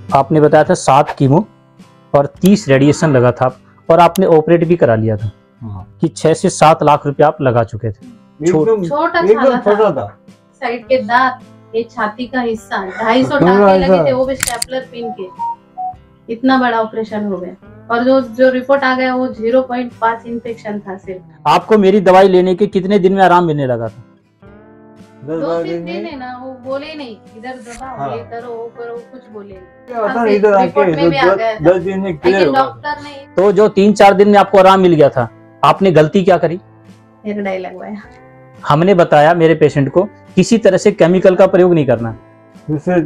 आपने बताया था 7 कीमो और 30 रेडिएशन लगा था और आपने ऑपरेट भी करा लिया था कि 6 से 7 लाख रुपए आप लगा चुके थे। छोटा था। साइड के दांत, ये छाती का हिस्सा 250 टाँके लगे थे, वो भी स्टेपलर पिन के। इतना बड़ा ऑपरेशन हो गया और जो रिपोर्ट आ गया वो 0.5 इन्फेक्शन था सिर्फ। आपको मेरी दवाई लेने के कितने दिन में आराम मिलने लगा था? 2-3 दिन है ना, वो बोले नहीं इधर दबाओ, ये करो, वो करो, कुछ बोले नहीं। इधर आके में भी आ गया था। 10 दिन में क्लियर हुआ। डॉक्टर ने तो जो 3-4 दिन में आपको आराम मिल गया था, आपने गलती क्या करी? हेयर डाई लगवाया। हमने बताया मेरे पेशेंट को किसी तरह से केमिकल का प्रयोग नहीं करना। दूसरे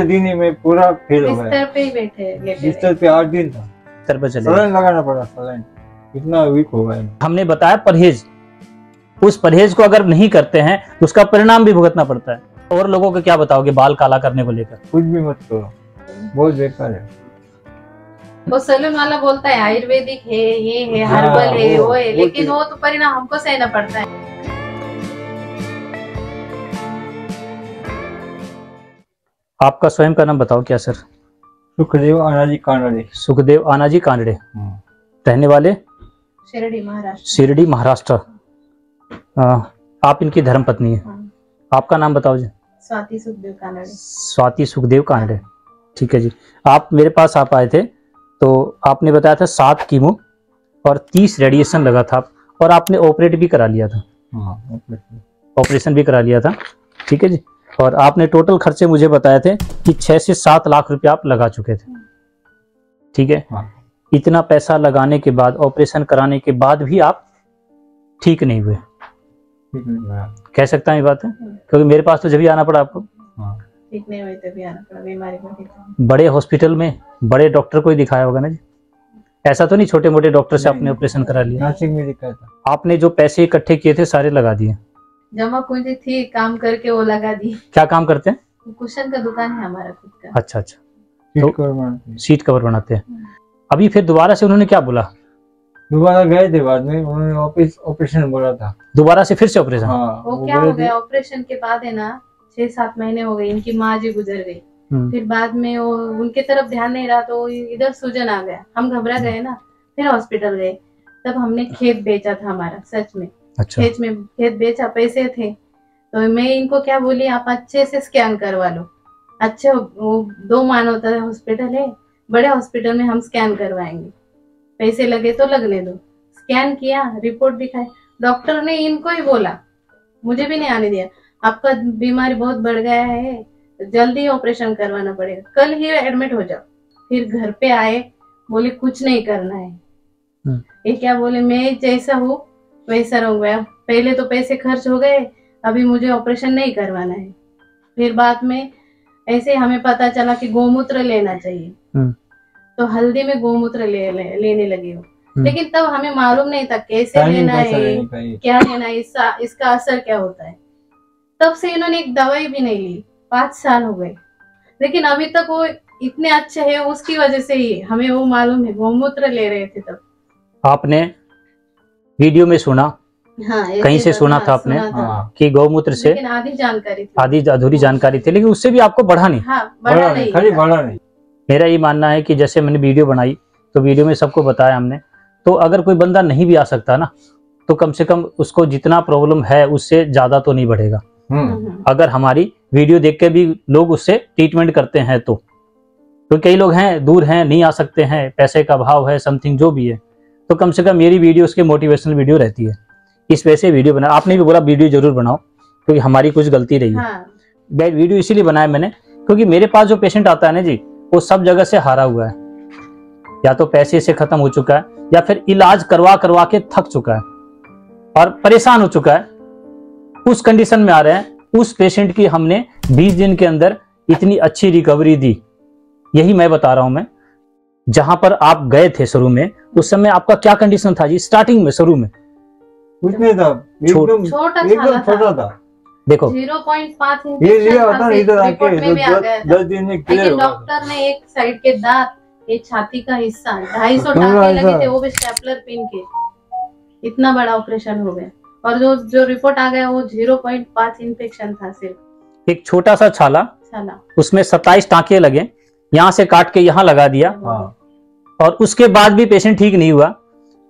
दिन ही मैं पूरा फेल हो गया। बिस्तर पे ही बैठे, बिस्तर पे 8 दिन था। सर पे चले सलाइन लगाना पड़ा, सलाइन इतना वीक हो गया। हमने बताया परहेज, उस परहेज को अगर नहीं करते हैं तो उसका परिणाम भी भुगतना पड़ता है। और लोगों को क्या बताओगे बाल काला करने को लेकर? कुछ भी मत करो, बहुत बेकार है। वो सैलून वाला बोलता है आयुर्वेदिक है, ये है, हर्बल है, वो है, लेकिन वो तो परिणाम हमको सहना पड़ता है। आपका स्वयं का नाम बताओ क्या सर? सुखदेव आनाजी कानड़े। सुखदेव आनाजी कानड़े, रहने वाले शिरडी महाराष्ट्र। शिरडी महाराष्ट्र। आप इनकी धर्मपत्नी है। आपका नाम बताओ जी? स्वाति सुखदेव कानड़े। स्वाति सुखदेव कानड़े, ठीक है जी। आप मेरे पास आप आए थे तो आपने बताया था 7 कीमो और 30 रेडिएशन लगा था और आपने ऑपरेट भी करा लिया था। ऑपरेशन भी करा लिया था, ठीक है जी। और आपने टोटल खर्चे मुझे बताए थे कि 6 से 7 लाख रुपए आप लगा चुके थे, ठीक है। इतना पैसा लगाने के बाद, ऑपरेशन कराने के बाद भी आप ठीक नहीं हुए, कह सकता हूँ ये बात है? क्योंकि मेरे पास तो जब भी आना पड़ा आपको। ठीक नहीं हुई तभी आना पड़ा, बीमारी बढ़ी। बड़े हॉस्पिटल में बड़े डॉक्टर को ही दिखाया होगा ना जी, ऐसा तो नहीं छोटे मोटे डॉक्टर से आपने ऑपरेशन करा लिया? नासिक में दिखाया था। आपने जो पैसे इकट्ठे किए थे सारे लगा दिए? जमा पूंजी थी, काम करके वो लगा दी। क्या काम करते हैं? कुशन का दुकान है हमारा खुद का। अच्छा अच्छा, तो सीट कवर बनाते हैं। अभी फिर दोबारा से उन्होंने क्या बोला? दोबारा गए थे, बाद में उन्होंने ऑपरेशन बोला था। दोबारा से फिर से ऑपरेशन? वो क्या हो गया, ऑपरेशन के बाद है ना 6-7 महीने हो गए, इनकी माँ जी गुजर गई। फिर बाद में वो उनके तरफ ध्यान नहीं रहा तो इधर सूजन आ गया, हम घबरा गए ना, फिर हॉस्पिटल गए। तब हमने खेत बेचा था हमारा, सच में। अच्छा। खेत बेचा, पैसे थे तो मैं इनको क्या बोली, आप अच्छे से स्कैन करवा लो। अच्छे वो 2 मानवता हॉस्पिटल है, बड़े हॉस्पिटल में हम स्कैन करवाएंगे, पैसे लगे तो लगने दो। स्कैन किया, रिपोर्ट दिखाई, डॉक्टर ने इनको ही बोला, मुझे भी नहीं आने दिया, आपका बीमारी बहुत बढ़ गया है, जल्दी ऑपरेशन करवाना पड़ेगा, कल ही एडमिट हो जाओ। फिर घर पे आए, बोले कुछ नहीं करना है। ये क्या बोले, मैं जैसा हूँ वैसा रहूंगा। पहले तो पैसे खर्च हो गए, अभी मुझे ऑपरेशन नहीं करवाना है। फिर बाद में ऐसे हमें पता चला कि गोमूत्र लेना चाहिए, तो हल्दी में गोमूत्र लेने लगे हो। लेकिन तब हमें मालूम नहीं था कैसे लेना है, क्या लेना है, इसका असर क्या होता है। तब से इन्होंने एक दवाई भी नहीं ली, 5 साल हो गए, लेकिन अभी तक वो इतने अच्छे हैं, उसकी वजह से ही हमें वो मालूम है, गोमूत्र ले रहे थे तब। आपने वीडियो में सुना? हाँ, कहीं से सुना था आपने? कि गौमूत्र से आधी जानकारी थी, आधी अधूरी जानकारी थी, लेकिन उससे भी आपको बढ़ा नहीं। बढ़ा नहीं। मेरा ये मानना है कि जैसे मैंने वीडियो बनाई तो वीडियो में सबको बताया हमने, तो अगर कोई बंदा नहीं भी आ सकता ना, तो कम से कम उसको जितना प्रॉब्लम है उससे ज्यादा तो नहीं बढ़ेगा। अगर हमारी वीडियो देख के भी लोग उससे ट्रीटमेंट करते हैं तो कई लोग हैं दूर हैं, नहीं आ सकते हैं, पैसे का अभाव है, समथिंग जो भी है, तो कम से कम मेरी वीडियो उसके मोटिवेशनल वीडियो रहती है। इस वजह से वीडियो बना। आपने भी बोला वीडियो जरूर बनाओ, क्योंकि हमारी कुछ गलती रही है। वीडियो इसीलिए बनाया मैंने, क्योंकि मेरे पास जो पेशेंट आता है ना जी, वो सब जगह से हारा हुआ है, या तो पैसे से खत्म हो चुका है, या फिर इलाज करवा करवा के थक चुका है और परेशान हो चुका है, उस कंडीशन में आ रहे हैं। उस पेशेंट की हमने 20 दिन के अंदर इतनी अच्छी रिकवरी दी। यही मैं बता रहा हूं। मैं जहां पर आप गए थे शुरू में, उस समय आपका क्या कंडीशन था जी? स्टार्टिंग में, शुरू में कुछ नहीं था, एकदम छोटा था। देखो 0.5 ये लिया था, इधर आके 10 दिन में क्लियर हुआ। डॉक्टर ने एक साइड के दांत, ये छाती का हिस्सा 250 टाँके लगे थे, वो भी स्टेपलर पिन के। इतना बड़ा ऑपरेशन हो गया और जो रिपोर्ट आ गया वो 0.5 इन्फेक्शन था सिर्फ। एक छोटा सा छाला, उसमें 27 टाँके लगे, यहाँ से काट के यहाँ लगा दिया, हाँ। और उसके बाद भी पेशेंट ठीक नहीं हुआ,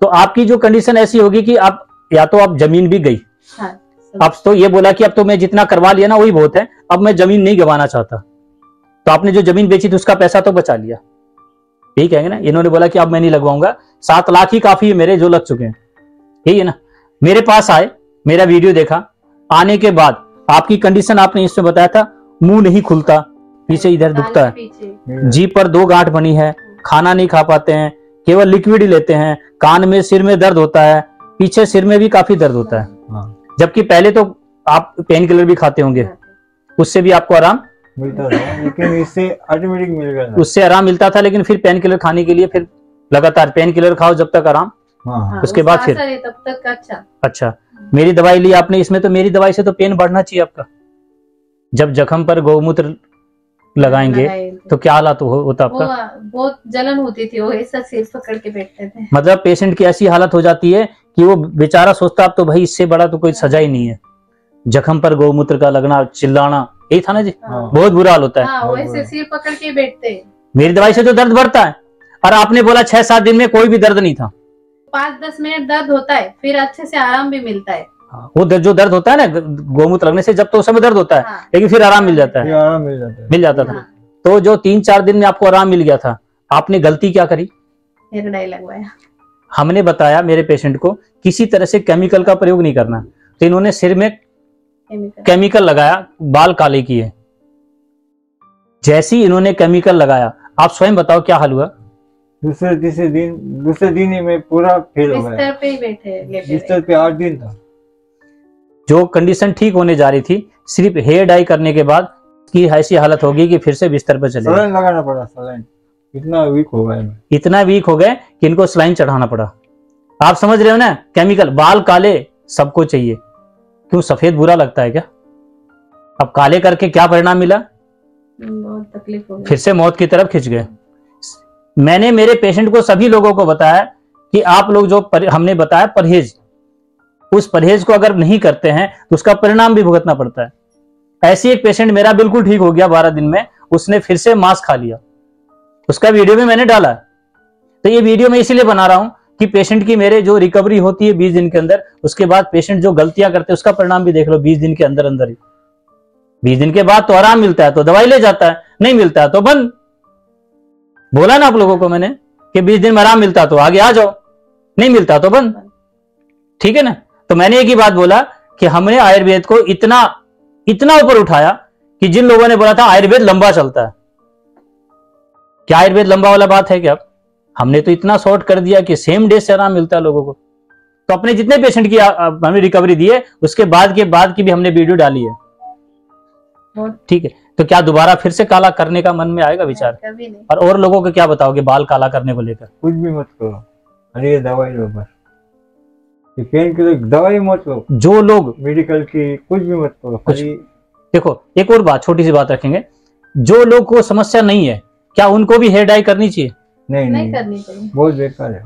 तो आपकी जो कंडीशन ऐसी होगी कि आप या तो आप जमीन भी गई, हाँ, अब तो ये बोला कि अब तो मैं जितना करवा लिया ना वही बहुत है, अब मैं जमीन नहीं गंवाना चाहता, तो आपने जो जमीन बेची थी उसका पैसा तो बचा लिया, यही कहेंगे ना। इन्होंने बोला कि अब मैं नहीं लगवाऊंगा, 7 लाख ही काफी है मेरे जो लग चुके हैं, यही है ना। मेरे पास आए, मेरा वीडियो देखा, आने के बाद आपकी कंडीशन आपने इसमें बताया था, मुंह नहीं खुलता, पीछे इधर दुखता है, जीभ पर 2 गांठ बनी है, खाना नहीं खा पाते हैं, केवल लिक्विड ही लेते हैं, कान में सिर में दर्द होता है, पीछे सिर में भी काफी दर्द होता है, जबकि पहले तो आप पेन किलर भी खाते होंगे, उससे भी आपको आराम मिलता था, लेकिन इससे ऑटोमेटिक मिल गया था। उससे आराम मिलता था, लेकिन फिर पेन किलर खाने के लिए फिर लगातार पेन किलर खाओ जब तक आराम, हाँ, उसके बाद फिर तब तक अच्छा मेरी दवाई ली आपने, इसमें तो मेरी दवाई से तो पेन बढ़ना चाहिए आपका। जब जख्म पर गौमूत्र लगाएंगे तो क्या हालत होता आपका? बहुत जलन होती थी, वो ऐसा सिर पकड़ के बैठते थे। मतलब पेशेंट की ऐसी हालत हो जाती है कि वो बेचारा सोचता अब तो भाई इससे बड़ा तो कोई सजा ही नहीं है, जख्म पर गौमूत्र का लगना, चिल्लाना, यही था ना जी। बहुत बुरा हाल होता है। हाँ, वैसे सिर पकड़ के बैठते। मेरी दवाई से तो दर्द बढ़ता है, और आपने बोला 6-7 दिन में कोई भी दर्द नहीं था। 5-10 मिनट दर्द होता है, फिर अच्छे से आराम भी मिलता है। वो जो दर्द होता है ना गौमूत्र लगने से, जब तो उस समय दर्द होता है, हाँ। लेकिन फिर आराम मिल जाता है, आराम मिल जाता है, मिल जाता था। हाँ। तो जो 3-4 दिन में आपको आराम मिल गया था, आपने गलती क्या करी? हेयर डाई लगवाया। हमने बताया मेरे पेशेंट को किसी तरह से केमिकल का प्रयोग नहीं करना, तो इन्होंने सिर में केमिकल लगाया, बाल काले किए। जैसे ही इन्होंने केमिकल लगाया, आप स्वयं बताओ क्या हाल हुआ? दूसरे दिन ही मैं पूरा फेल हो गया। बिस्तर पे ही बैठे, बिस्तर पे 8 दिन था। जो कंडीशन ठीक होने जा रही थी, सिर्फ हेयर डाई करने के बाद की ऐसी हालत होगी कि फिर से बिस्तर पर चले। सलाइन लगाना पड़ा, सलाइन। इतना वीक हो गए मैं, इतना वीक हो गए कि इनको सलाइन चढ़ाना पड़ा। आप समझ रहे हो ना, केमिकल, बाल काले सबको चाहिए, क्यों सफेद बुरा लगता है क्या? अब काले करके क्या परिणाम मिला? बहुत तकलीफ हो गई, फिर से मौत की तरफ खिंच गए। मैंने मेरे पेशेंट को, सभी लोगों को बताया कि आप लोग जो हमने बताया परहेज, उस परहेज को अगर नहीं करते हैं तो उसका परिणाम भी भुगतना पड़ता है। ऐसी एक पेशेंट मेरा बिल्कुल ठीक हो गया 12 दिन में, उसने फिर से मास्क खा लिया, उसका वीडियो भी मैंने डाला। तो ये वीडियो मैं इसीलिए बना रहा हूं कि पेशेंट की मेरे जो रिकवरी होती है 20 दिन के अंदर, उसके बाद पेशेंट जो गलतियां करते हैं उसका परिणाम भी देख लो 20 दिन के अंदर अंदर ही। 20 दिन के बाद तो आराम मिलता है तो दवाई ले जाता है, नहीं मिलता है तो बंद। बोला ना आप लोगों को मैंने कि 20 दिन में आराम मिलता तो आगे आ जाओ, नहीं मिलता तो बंद, ठीक है ना। तो मैंने एक ही बात बोला कि हमने आयुर्वेद को इतना ऊपर उठाया कि जिन लोगों ने बोला था आयुर्वेद लंबा चलता है, क्या आयुर्वेद लंबा वाला बात है क्या? हमने तो इतना शॉर्ट कर दिया कि सेम डे से आराम मिलता है लोगों को। तो अपने जितने पेशेंट की हमने रिकवरी दी है, उसके बाद की भी हमने वीडियो डाली है, ठीक है। तो क्या दोबारा फिर से काला करने का मन में आएगा विचार? कभी नहीं। और लोगों को क्या बताओगे बाल काला करने को लेकर? कुछ भी मत करो, अरे ये दवाई लो बस, पेन किलर दवाई मत लो, जो लोग मेडिकल की कुछ भी मत करो। कुछ देखो, एक और बात, छोटी सी बात रखेंगे, जो लोग को समस्या नहीं है क्या उनको भी हेयर डाई करनी चाहिए? नहीं करनी चाहिए, बहुत बेकार है।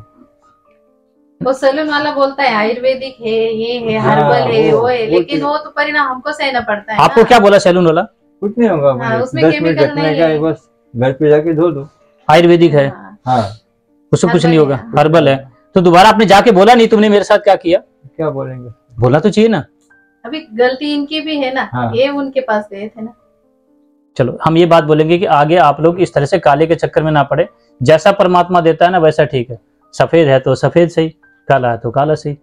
वो सैलून वाला बोलता है आयुर्वेदिक है, ये है, हर्बल है, वो है, लेकिन वो तो परिणाम हमको सहना पड़ता है। आपको क्या बोला सैलून वाला? कुछ नहीं होगा, उसमें 10 मिनट केमिकल नहीं है, बस घर पे जाके धो दो, आयुर्वेदिक है, हाँ उससे कुछ नहीं होगा, हर्बल है। तो दोबारा आपने जाके बोला नहीं तुमने मेरे साथ क्या किया? क्या बोलेंगे, बोला तो चाहिए ना। अभी गलती इनकी भी है ना, हाँ। ये उनके पास गए थे ना। चलो हम ये बात बोलेंगे कि आगे आप लोग इस तरह से काले के चक्कर में ना पड़े, जैसा परमात्मा देता है ना वैसा ठीक है, सफेद है तो सफेद सही, काला है तो काला सही।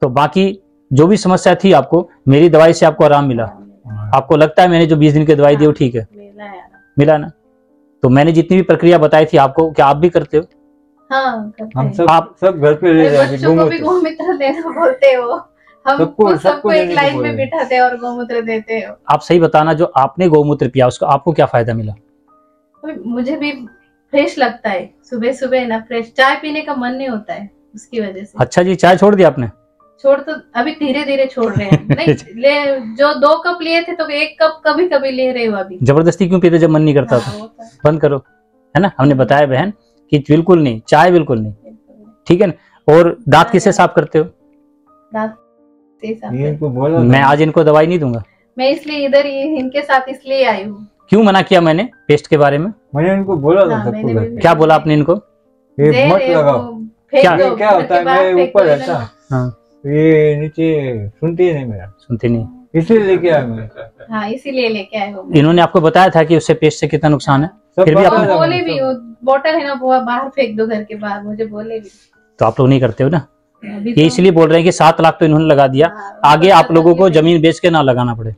तो बाकी जो भी समस्या थी आपको, मेरी दवाई से आपको आराम मिला, आपको लगता है मैंने जो 20 दिन की दवाई दी वो ठीक है? मिला ना। तो मैंने जितनी भी प्रक्रिया बताई थी आपको, क्या आप भी करते हो? हाँ, हम सब घर पे ले जाके बच्चों को भी गोमूत्र देना बोलते हो, हम सबको एक लाइन में बिठाते और गोमूत्र देते हो। आप सही बताना, जो आपने गोमूत्र पिया उसका आपको क्या फायदा मिला? मुझे भी फ्रेश लगता है, सुबह सुबह ना फ्रेश, चाय पीने का मन नहीं होता है उसकी वजह से। अच्छा जी, चाय छोड़ दिया आपने? छोड़ तो अभी धीरे धीरे छोड़ रहे हैं। नहीं जो 2 कप लिए थे तो 1 कप कभी कभी ले रहे हो। अभी जबरदस्ती क्यों पीते जब मन नहीं करता था? बंद करो, है ना। हमने बताया बहन कि बिल्कुल नहीं, चाय बिल्कुल नहीं, ठीक है ना। और दांत किससे साफ करते हो? दांत से साफ। इनको बोलो, मैं आज इनको दवाई नहीं दूंगा, मैं इसलिए इधर इनके साथ इसलिए आई हूँ क्यों मना किया मैंने पेस्ट के बारे में? मैंने उनको बोला था हाँ, सबको मैंने घर भी पे, क्या बोला आपने इनको? ये दे मत रहे लगाओ। वो, फेंक क्या- दो, क्या घर होता के है, बाहर मैं फेंक ऊपर दो, रहता, हाँ, ये नीचे सुनते ही नहीं मेरा, सुनती नहीं। इसलिए लेके आया मैं। हाँ इसीलिए लेके आए हो। इन्होंने आपको बताया था कि उससे पेस्ट से कितना नुकसान है? सब फिर भी पता आपने- था बोले मुझे, भी सब। वो बोतल है ना वो बाहर फेंक दो घर के बाहर, मुझे बोले भी। तो आप लोग नहीं करते हो ना, अभी ये इसलिए बोल रहे हैं कि 7 लाख तो इन्होंने लगा दिया, हाँ, आगे आप लोगों को इसलिए जमीन बेच के ना लगाना पड़े।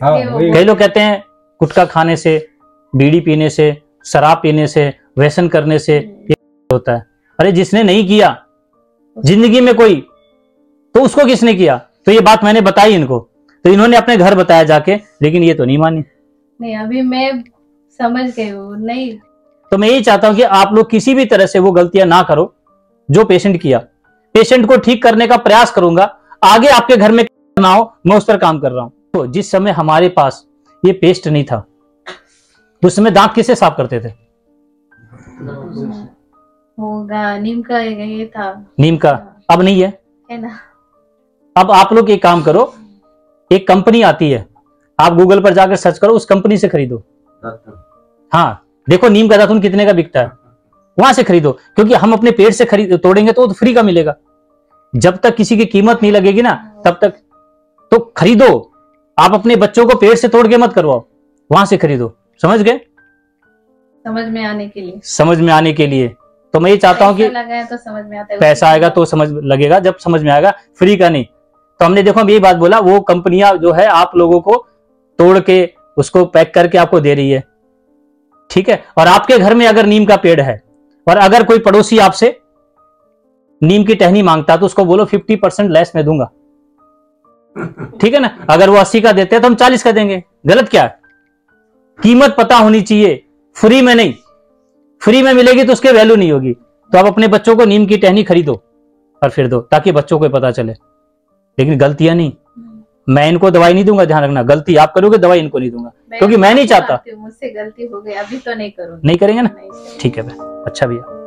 हाँ, वो वही। कई लोग कहते हैं गुटखा खाने से, बीड़ी पीने से, शराब पीने से, व्यसन करने से ये होता है। अरे जिसने नहीं किया जिंदगी में कोई, तो उसको किसने किया? तो ये बात मैंने बताई इनको, तो इन्होंने अपने घर बताया जाके, लेकिन ये तो नहीं मानी। नहीं अभी मैं समझ गई हूँ। नहीं तो मैं यही चाहता हूं कि आप लोग किसी भी तरह से वो गलतियां ना करो जो पेशेंट किया। पेशेंट को ठीक करने का प्रयास करूंगा, आगे आपके घर में ना हो, मैं उस पर काम कर रहा हूं। तो जिस समय हमारे पास ये पेस्ट नहीं था, उस समय दांत किससे साफ करते थे? होगा नीम का ये था, नीम का। अब नहीं है। है ना। अब आप लोग एक काम करो, एक कंपनी आती है, आप गूगल पर जाकर सर्च करो, उस कंपनी से खरीदो। हाँ देखो नीम का दातुन कितने का बिकता है, वहां से खरीदो, क्योंकि हम अपने पेड़ से खरीद तोड़ेंगे तो फ्री का मिलेगा। जब तक किसी की कीमत नहीं लगेगी ना, तब तक तो खरीदो। आप अपने बच्चों को पेड़ से तोड़ के मत करवाओ, वहां से खरीदो। समझ गए? समझ में आने के लिए। समझ में आने के लिए तो मैं ये चाहता हूं कि पैसा लगाया तो समझ में आता है। पैसा आएगा तो समझ लगेगा, जब समझ में आएगा, फ्री का नहीं। तो हमने देखो हम यही बात बोला, वो कंपनियां जो है आप लोगों को तोड़ के उसको पैक करके आपको दे रही है, ठीक है। और आपके घर में अगर नीम का पेड़ है और अगर कोई पड़ोसी आपसे नीम की टहनी मांगता है तो उसको बोलो 50% लेस में दूंगा, ठीक है ना। अगर वो 80 का देते हैं तो हम 40 का देंगे, गलत क्या है? कीमत पता होनी चाहिए, फ्री में नहीं। फ्री में मिलेगी तो उसके वैल्यू नहीं होगी। तो आप अपने बच्चों को नीम की टहनी खरीदो और फिर दो, ताकि बच्चों को पता चले। लेकिन गलतियां नहीं, मैं इनको दवाई नहीं दूंगा, ध्यान रखना। गलती आप करोगे, दवाई इनको नहीं दूंगा, क्योंकि मैं नहीं चाहता। मुझसे गलती हो गई, अभी तो नहीं करूंगी। नहीं करेंगे ना, नहीं। ठीक है भाई, अच्छा भैया।